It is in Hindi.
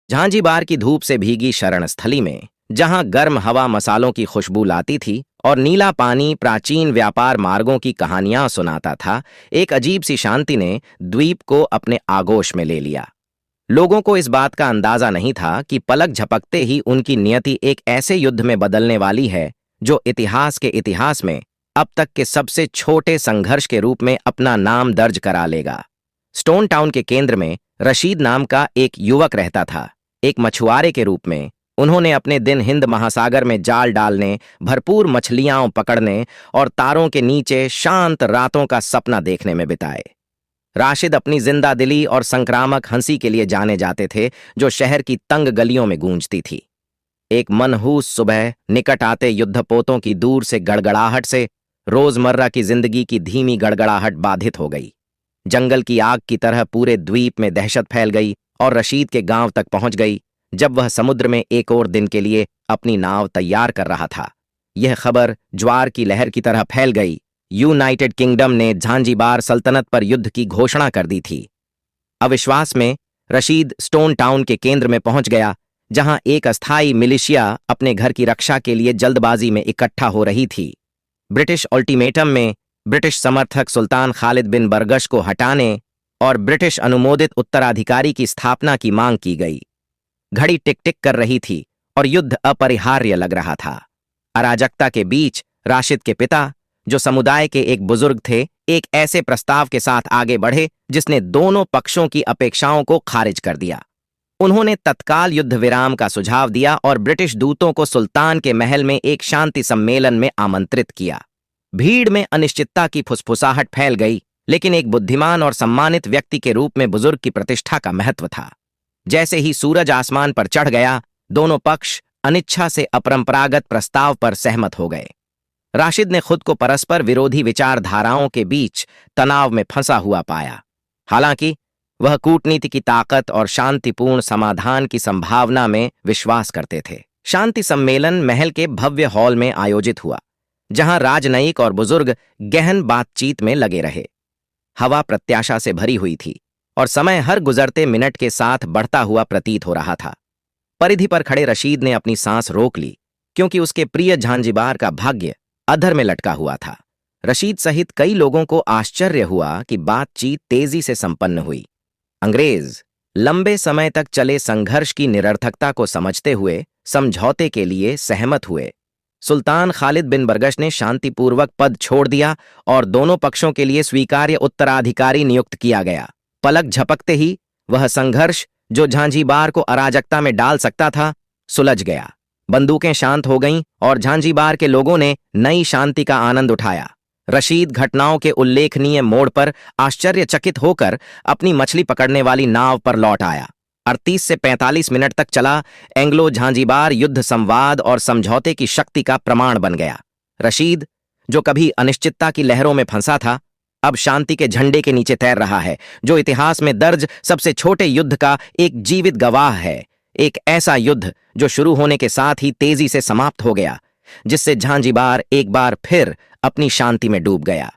झांझीबार की धूप से भीगी शरणस्थली में, जहां गर्म हवा मसालों की खुशबू लाती थी और नीला पानी प्राचीन व्यापार मार्गों की कहानियां सुनाता था, एक अजीब सी शांति ने द्वीप को अपने आगोश में ले लिया। लोगों को इस बात का अंदाजा नहीं था कि पलक झपकते ही उनकी नियति एक ऐसे युद्ध में बदलने वाली है जो इतिहास के इतिहास में अब तक के सबसे छोटे संघर्ष के रूप में अपना नाम दर्ज करा लेगा। स्टोन टाउन के केंद्र में रशीद नाम का एक युवक रहता था। एक मछुआरे के रूप में उन्होंने अपने दिन हिंद महासागर में जाल डालने, भरपूर मछलियां पकड़ने और तारों के नीचे शांत रातों का सपना देखने में बिताए। राशिद अपनी जिंदा दिली और संक्रामक हंसी के लिए जाने जाते थे, जो शहर की तंग गलियों में गूंजती थी। एक मनहूस सुबह निकट आते युद्धपोतों की दूर से गड़गड़ाहट से रोजमर्रा की जिंदगी की धीमी गड़गड़ाहट बाधित हो गई। जंगल की आग की तरह पूरे द्वीप में दहशत फैल गई और रशीद के गांव तक पहुंच गई, जब वह समुद्र में एक और दिन के लिए अपनी नाव तैयार कर रहा था। यह खबर ज्वार की लहर की तरह फैल गई। यूनाइटेड किंगडम ने झांझीबार सल्तनत पर युद्ध की घोषणा कर दी थी। अविश्वास में रशीद स्टोन टाउन के केंद्र में पहुंच गया, जहां एक अस्थायी मिलिशिया अपने घर की रक्षा के लिए जल्दबाजी में इकट्ठा हो रही थी। ब्रिटिश अल्टीमेटम में ब्रिटिश समर्थक सुल्तान खालिद बिन बरगश को हटाने और ब्रिटिश अनुमोदित उत्तराधिकारी की स्थापना की मांग की गई। घड़ी टिक टिक कर रही थी और युद्ध अपरिहार्य लग रहा था। अराजकता के बीच राशिद के पिता, जो समुदाय के एक बुजुर्ग थे, एक ऐसे प्रस्ताव के साथ आगे बढ़े जिसने दोनों पक्षों की अपेक्षाओं को खारिज कर दिया। उन्होंने तत्काल युद्ध विराम का सुझाव दिया और ब्रिटिश दूतों को सुल्तान के महल में एक शांति सम्मेलन में आमंत्रित किया। भीड़ में अनिश्चितता की फुसफुसाहट फैल गई, लेकिन एक बुद्धिमान और सम्मानित व्यक्ति के रूप में बुजुर्ग की प्रतिष्ठा का महत्व था। जैसे ही सूरज आसमान पर चढ़ गया, दोनों पक्ष अनिच्छा से अपरंपरागत प्रस्ताव पर सहमत हो गए। राशिद ने खुद को परस्पर विरोधी विचारधाराओं के बीच तनाव में फंसा हुआ पाया। हालांकि वह कूटनीति की ताकत और शांतिपूर्ण समाधान की संभावना में विश्वास करते थे। शांति सम्मेलन महल के भव्य हॉल में आयोजित हुआ, जहां राजनयिक और बुजुर्ग गहन बातचीत में लगे रहे। हवा प्रत्याशा से भरी हुई थी और समय हर गुजरते मिनट के साथ बढ़ता हुआ प्रतीत हो रहा था। परिधि पर खड़े रशीद ने अपनी सांस रोक ली, क्योंकि उसके प्रिय झांझीबार का भाग्य अधर में लटका हुआ था। रशीद सहित कई लोगों को आश्चर्य हुआ कि बातचीत तेजी से संपन्न हुई। अंग्रेज लंबे समय तक चले संघर्ष की निरर्थकता को समझते हुए समझौते के लिए सहमत हुए। सुल्तान खालिद बिन बरगश ने शांतिपूर्वक पद छोड़ दिया और दोनों पक्षों के लिए स्वीकार्य उत्तराधिकारी नियुक्त किया गया। पलक झपकते ही वह संघर्ष, जो झांझीबार को अराजकता में डाल सकता था, सुलझ गया। बंदूकें शांत हो गईं और झांझीबार के लोगों ने नई शांति का आनंद उठाया। रशीद घटनाओं के उल्लेखनीय मोड़ पर आश्चर्यचकित होकर अपनी मछली पकड़ने वाली नाव पर लौट आया। 38 से 45 मिनट तक चला एंग्लो झांझीबार युद्ध संवाद और समझौते की शक्ति का प्रमाण बन गया। रशीद, जो कभी अनिश्चितता की लहरों में फंसा था, अब शांति के झंडे के नीचे तैर रहा है, जो इतिहास में दर्ज सबसे छोटे युद्ध का एक जीवित गवाह है। एक ऐसा युद्ध जो शुरू होने के साथ ही तेजी से समाप्त हो गया, जिससे झांझीबार एक बार फिर अपनी शांति में डूब गया।